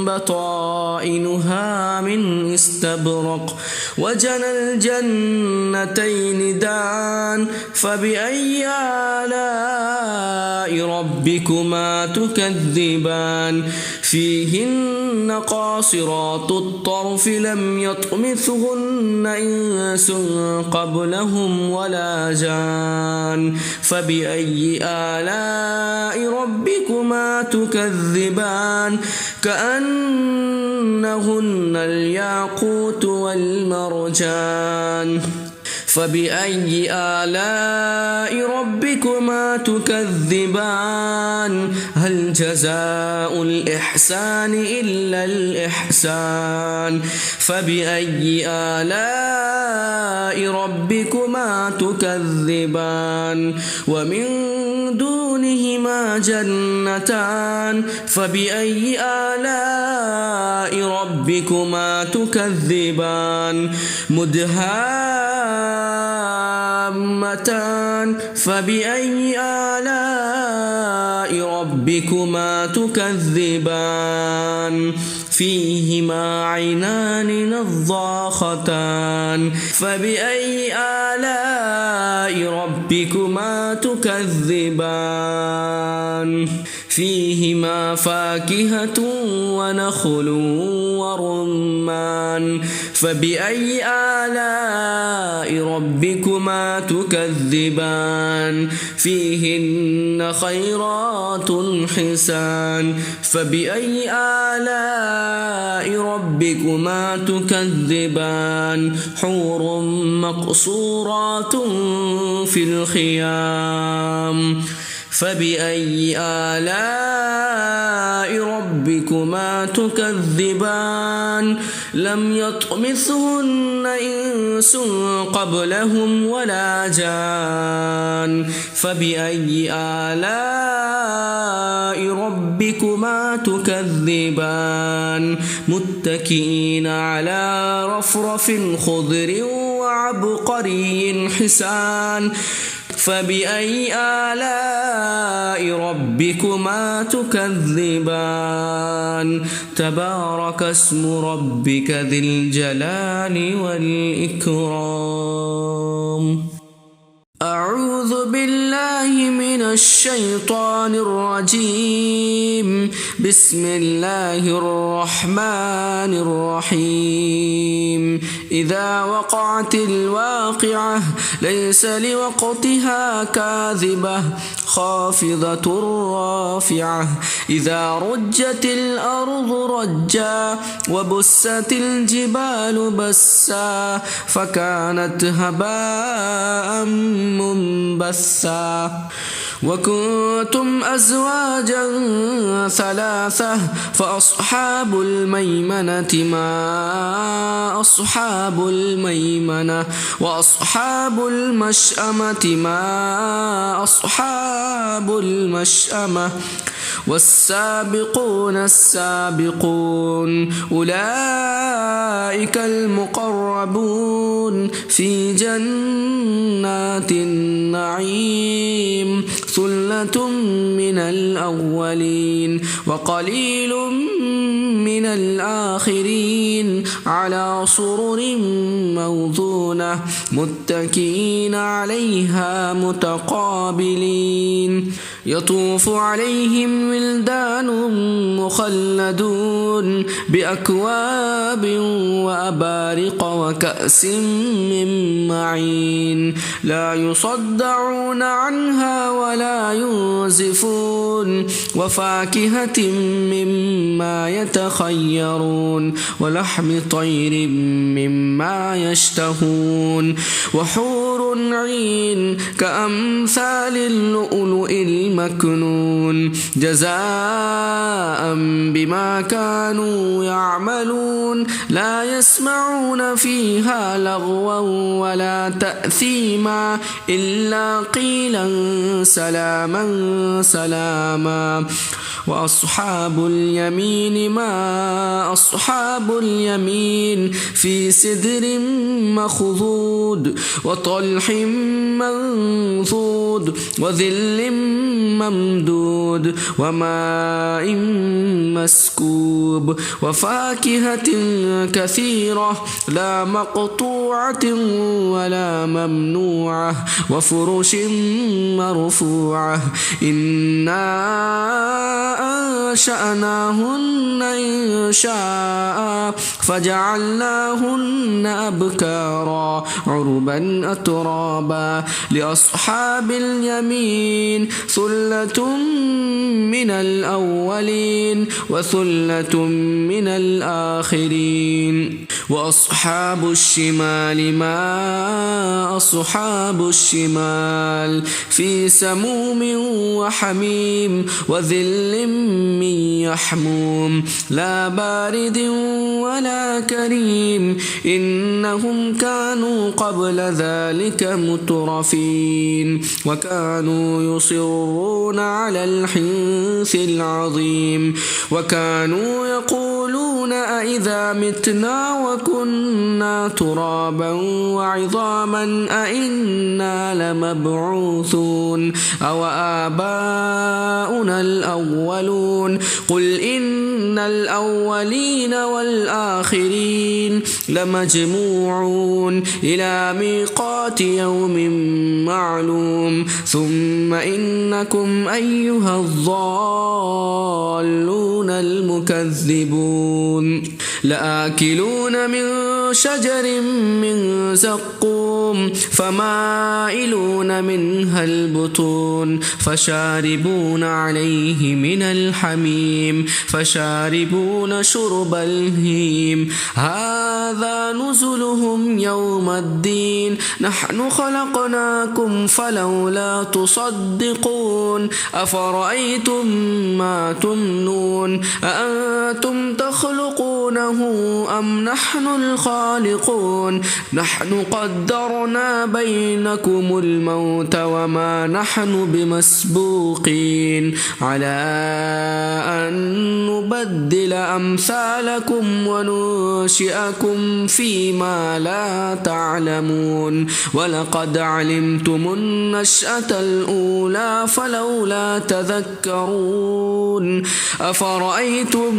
بطائنها من استبرق وجنى الجنتين دان فبأي آلاء ربكما تكذبان فيهن قاصرات الطرف لم يطمثهن إنس قبلهم ولا جان فبأي آلاء ربكما تكذبان كأنهن الياقوت والمرجان فبأي آلاء ربكما تكذبان هل جزاء الإحسان إلا الإحسان فبأي آلاء ربكما تكذبان ومن دونهما جنتان فبأي آلاء ربكما تكذبان مدهامتان فبأي آلاء ربكما تكذبان فيهما عينان نضاختان فبأي آلاء ربكما تكذبان فيهما فاكهة ونخل ورمان فبأي آلاء ربكما تكذبان فيهن خيرات حسان فبأي آلاء ربكما تكذبان حور مقصورات في الخيام فبأي آلاء ربكما تكذبان لم يطمثهن إنس قبلهم ولا جان فبأي آلاء ربكما تكذبان متكئين على رفرف خضر وعبقري حسان فبأي آلاء ربكما تكذبان تبارك اسم ربك ذي الجلال والإكرام. أعوذ بالله من الشيطان الرجيم. بسم الله الرحمن الرحيم. إذا وقعت الواقعة ليس لوقتها كاذبة خافضة رافعة إذا رجت الأرض رجا وبست الجبال بسا فكانت هباء منبثا وكنتم أزواجا ثلاثة فأصحاب الميمنة ما أصحاب الميمنة وأصحاب المشأمة ما أصحاب المشأمة والسابقون السابقون أولئك المقربون في جنات النعيم ثلة من الأولين وقليل من الآخرين على سرر موضونة متكئين عليها متقابلين يطوف عليهم ولدان مخلدون بأكواب وأبارق وكأس من معين لا يصدعون عنها ولا ينزفون وفاكهة مما يتخيرون ولحم طير مما يشتهون وحور عين كأمثال اللؤلؤ المكنون جزاء بما كانوا يعملون لا يسمعون فيها لغوا ولا تأثيما إلا قيلا سلاما سلاما وأصحاب اليمين ما أصحاب اليمين في سدر مخضود وطلح منضود وظل ممدود وماء مسكوب وفاكهة كثيرة لا مقطوعة ولا ممنوعة وفرش مرفوعة إنا أنشأناهن إنشاء فجعلناهن أبكارا عربا أترابا لأصحاب اليمين ثلة من الأولين وثلة من الآخرين وأصحاب الشمال ما أصحاب الشمال في سموم وحميم وذل من يحموم لا بارد ولا كريم إنهم كانوا قبل ذلك مترفين وكانوا يصرون على الحنث العظيم وكانوا يقولون أئذا متنا وكنا ترابا وعظاما أئنا لمبعوثون أو آباؤنا الأولون قل إن الأولين والآخرين لمجموعون إلى ميقات يوم معلوم ثم إنكم أيها الضالون المكذبون لآكلون من شجر من زقوم فمائلون منها البطون فشاربون عليه من الحميم فشاربون شرب الهيم هذا نزلهم يوم الدين نحن خلقناكم فلولا تصدقون أفرأيتم ما تمنون أأنتم تخلقونه أم نحن الخالقون نحن قدرنا بينكم الموت وما نحن بمسبوقين على أن نبدل أمثالكم وننشئكم فيما لا تعلمون ولقد علمتم النشأة الأولى فلولا تذكرون أفرأيتم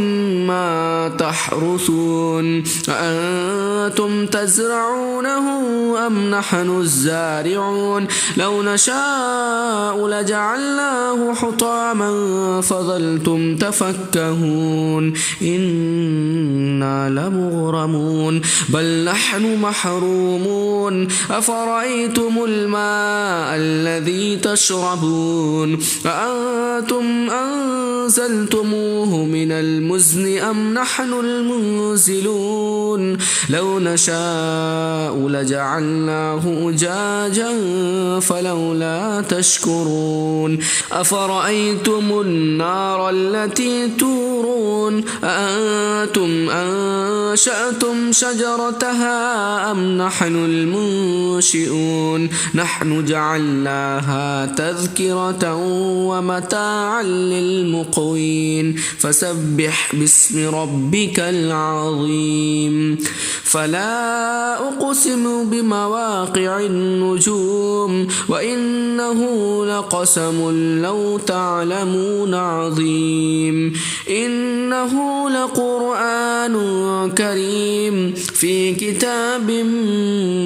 ما تحرثون أأنتم تزرعونه أم نحن الزارعون لو نشاء لجعلناه حطاما فظلتم تفكهون إنا لمغرمون بل نحن محرومون أفرأيتم الماء الذي تشربون أأنتم أنزلتموه من المزن أم نحن المنزلون لو نشاء لجعلناه أجاجا فلولا تشكرون أفرأيتم النار التي تورون أأنتم أنشأتم شجرتها أم نحن المنشئون نحن جعلناها تذكرة ومتاعا للمقوين فسبح باسم ربك العظيم فلا أقسم بمواقع النجوم وإنه لقسم لو تعلمون عظيم إنه لقرآن كريم في كتاب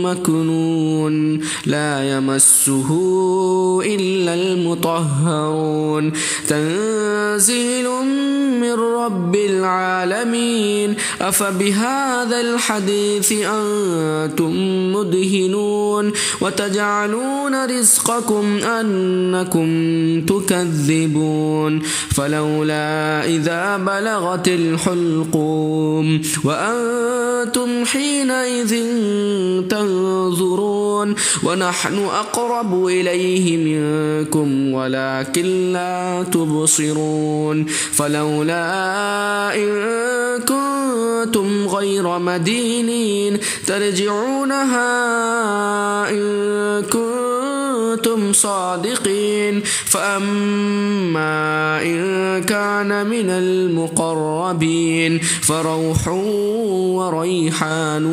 مكنون لا يمسه إلا المطهرون تنزيل من رب العالمين أفبهذا الحديث أنتم مدهنون وتجعلون رزقكم أنكم تكذبون فلولا إذا بلغت الحلقوم وأنتم حينئذ تنظرون ونحن أقرب إليه منكم ولكن لا تبصرون فلولا إن كنتم غير مدينين ترجعونها إن كنتم صادقين فأما إن كان من المقربين فروح وريحان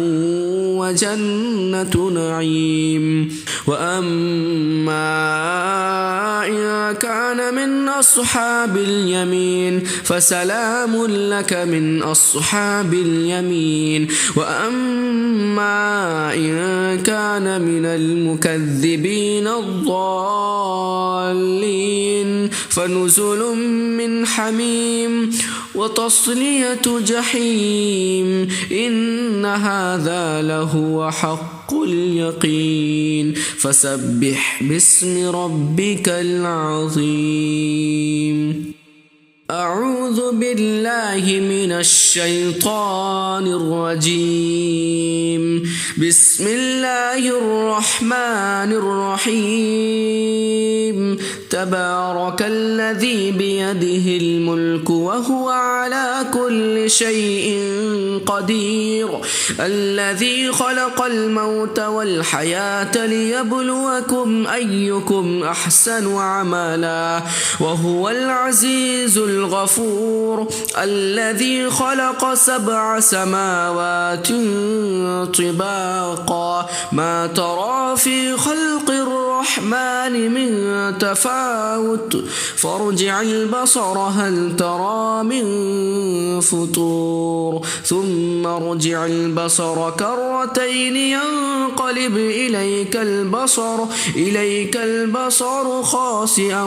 وجنة نعيم وأما إن كان من أصحاب اليمين فسلام لك من أصحاب اليمين وأما إن كان من المكذبين الضالين فنزل من حميم وتصلية جحيم إن هذا لهو حق اليقين فسبح باسم ربك العظيم أعوذ بالله من الشيطان الرجيم بسم الله الرحمن الرحيم تبارك الذي بيده الملك وهو على كل شيء قدير الذي خلق الموت والحياة ليبلوكم أيكم أحسن عملا وهو العزيز الغفور الذي خلق 7 سماوات طباقا ما ترى في خلق الرحمن من تفاوت فارجع البصر هل ترى من فطور ثم ارجع البصر كرتين ينقلب إليك البصر خاسئا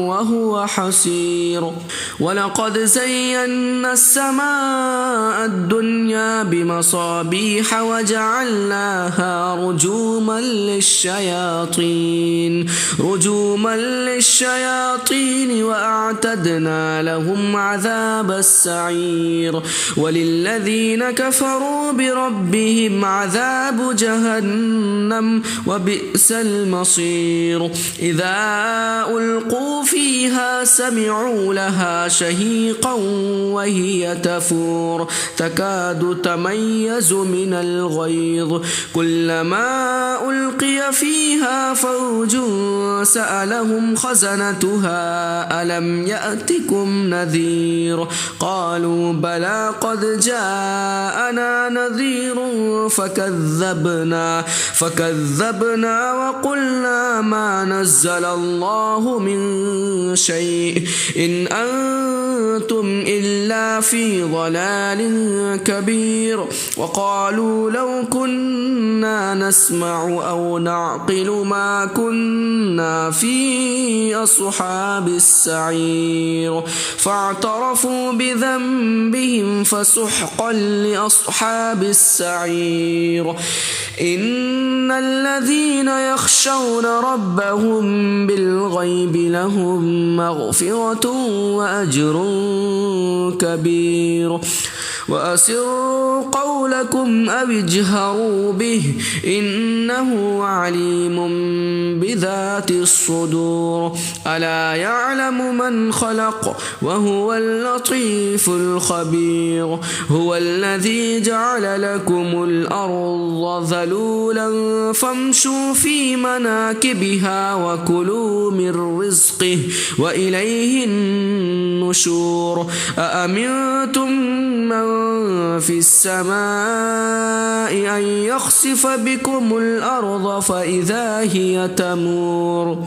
وهو حسير ولقد زينا السماء الدنيا بمصابيح وجعلناها رجوما للشياطين وأعتدنا لهم عذاب السعير وللذين كفروا بربهم عذاب جهنم وبئس المصير إذا ألقوا فيها سمعوا لها شهيقا وهي تفور تكاد تميز من الغيظ كلما ألقي فيها فوج سألهم خزنتها ألم يأتكم نذير قالوا بلى قد جاءنا نذير فكذبنا وقلنا ما نزل الله من شيء إن أنتم إلا في ضلال كبير وقالوا لو كنا نسمع أو نعقل ما كنا في أصحاب السعير فاعترفوا بذنبهم فسحقا لأصحاب السعير إن الذين يخشون ربهم بالغيب لهم مغفرة وأجر كبير وأسروا قولكم أو اجهروا به إنه عليم بذات الصدور ألا يعلم من خلق وهو اللطيف الخبير هو الذي جعل لكم الأرض ذلولا فامشوا في مناكبها وكلوا من رزقه وإليه النشور أأمنتم من في السماء أن يخسف بكم الأرض فإذا هي تمور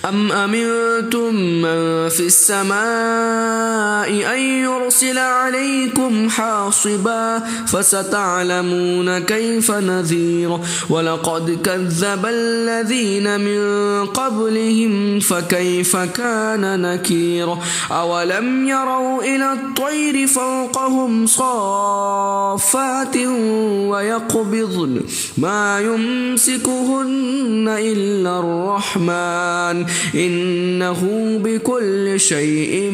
أم أمنتم من في السماء أن يرسل عليكم حاصبا فستعلمون كيف نذير ولقد كذب الذين من قبلهم فكيف كان نكير أولم يروا إلى الطير فوقهم صافات ويقبضن ما يمسكهن إلا الرحمن إنه بكل شيء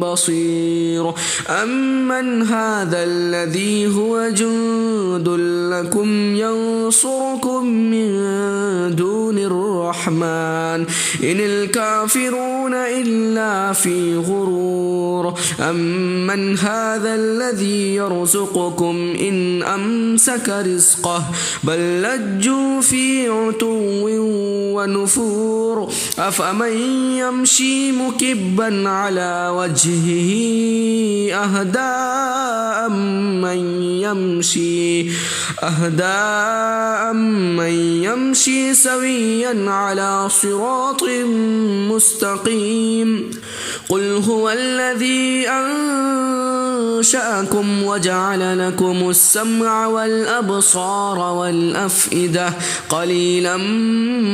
بصير أمن هذا الذي هو جند لكم ينصركم من دون الرحمن إن الكافرون إلا في غرور أمن هذا الذي يرزقكم إن أمسك رزقه بل لجوا في عتو ونفور أفمن يمشي مكبا على وجهه أهدى من يمشي سويا على صراط مستقيم قل هو الذي أنشأكم وجعل لكم السمع والأبصار والأفئدة قليلا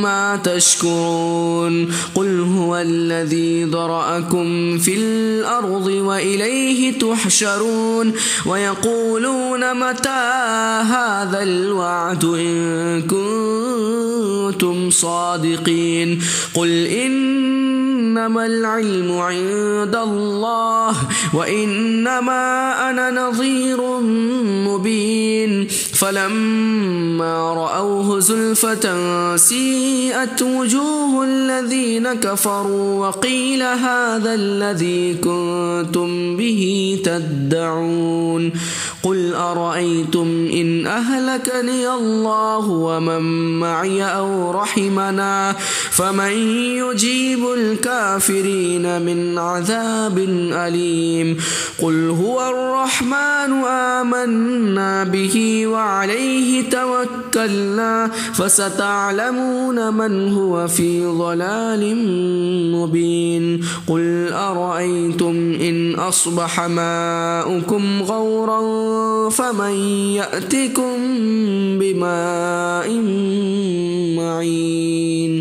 ما تشكرون قل هو الذي ذرأكم في الأرض وإليه تحشرون ويقولون متى هذا الوعد إن كنتم صادقين قل إنما العلم عند الله وإنما أنا نظير مبين فلما رأوه زلفة سيئت وجوه الذين كفروا وقيل هذا الذي كنتم به تدعون قل أرأيتم إن أهلكني الله ومن معي أو رحمنا فمن يجيب الكافرين من عذاب أليم قل هو الرحمن آمنا به وعليه توكلنا فستعلمون من هو في ضلال مبين قل أرأيتم إن أصبح ماؤكم غورا فمن يأتكم بماء معين